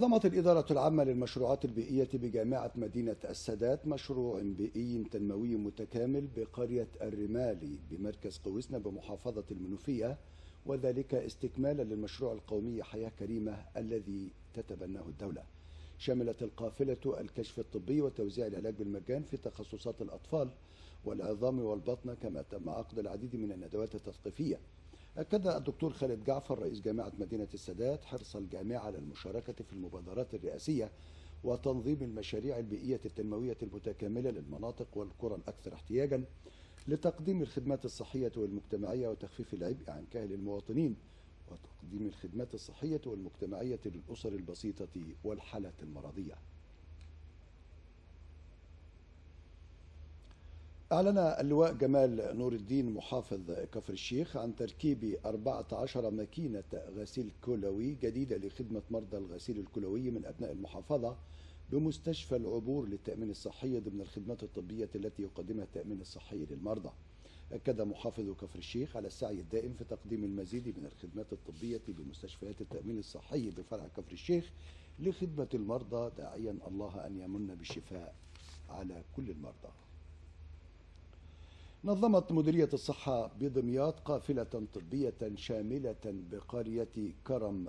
نظمت الإدارة العامة للمشروعات البيئية بجامعة مدينة السادات مشروع بيئي تنموي متكامل بقرية الرمالي بمركز قوسنا بمحافظة المنوفية، وذلك استكمالا للمشروع القومي حياة كريمة الذي تتبناه الدولة. شملت القافلة الكشف الطبي وتوزيع العلاج بالمجان في تخصصات الأطفال والعظام والبطنة، كما تم عقد العديد من الندوات التثقيفية. أكد الدكتور خالد جعفر رئيس جامعة مدينة السادات حرص الجامعة على المشاركة في المبادرات الرئاسية وتنظيم المشاريع البيئية التنموية المتكاملة للمناطق والقرى الأكثر احتياجا لتقديم الخدمات الصحية والمجتمعية وتخفيف العبء عن كاهل المواطنين، وتقديم الخدمات الصحية والمجتمعية للأسر البسيطة والحالات المرضية. أعلن اللواء جمال نور الدين محافظ كفر الشيخ عن تركيب 14 ماكينة غسيل كلوي جديدة لخدمة مرضى الغسيل الكلوي من أبناء المحافظة بمستشفى العبور للتأمين الصحي ضمن الخدمات الطبية التي يقدمها التأمين الصحي للمرضى. أكد محافظ كفر الشيخ على السعي الدائم في تقديم المزيد من الخدمات الطبية بمستشفيات التأمين الصحي بفرع كفر الشيخ لخدمة المرضى، داعيا الله أن يمن بالشفاء على كل المرضى. نظمت مديرية الصحة بدمياط قافلة طبية شاملة بقرية كرم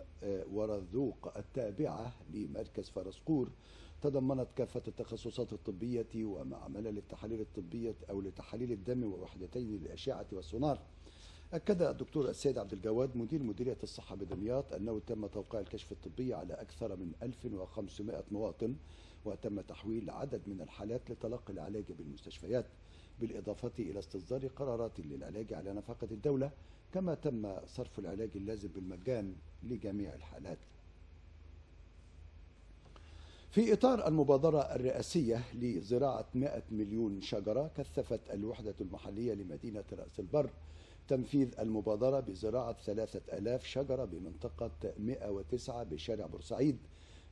ورذوق التابعة لمركز فرسقور، تضمنت كافة التخصصات الطبية ومعمل للتحاليل الطبية أو لتحاليل الدم ووحدتين للأشعة والسونار. أكد الدكتور السيد عبد الجواد مدير مديرية الصحة بدمياط أنه تم توقيع الكشف الطبي على أكثر من 1500 مواطن، وتم تحويل عدد من الحالات لتلقي العلاج بالمستشفيات، بالإضافة إلى استصدار قرارات للعلاج على نفقة الدولة، كما تم صرف العلاج اللازم بالمجان لجميع الحالات. في إطار المبادرة الرئاسية لزراعة 100 مليون شجرة، كثفت الوحدة المحلية لمدينة رأس البر تنفيذ المبادرة بزراعة 3000 شجرة بمنطقة 109 بشارع بورسعيد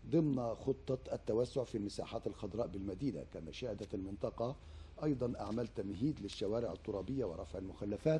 ضمن خطة التوسع في المساحات الخضراء بالمدينة. كما شهدت المنطقة أيضا أعمال تمهيد للشوارع الترابية ورفع المخلفات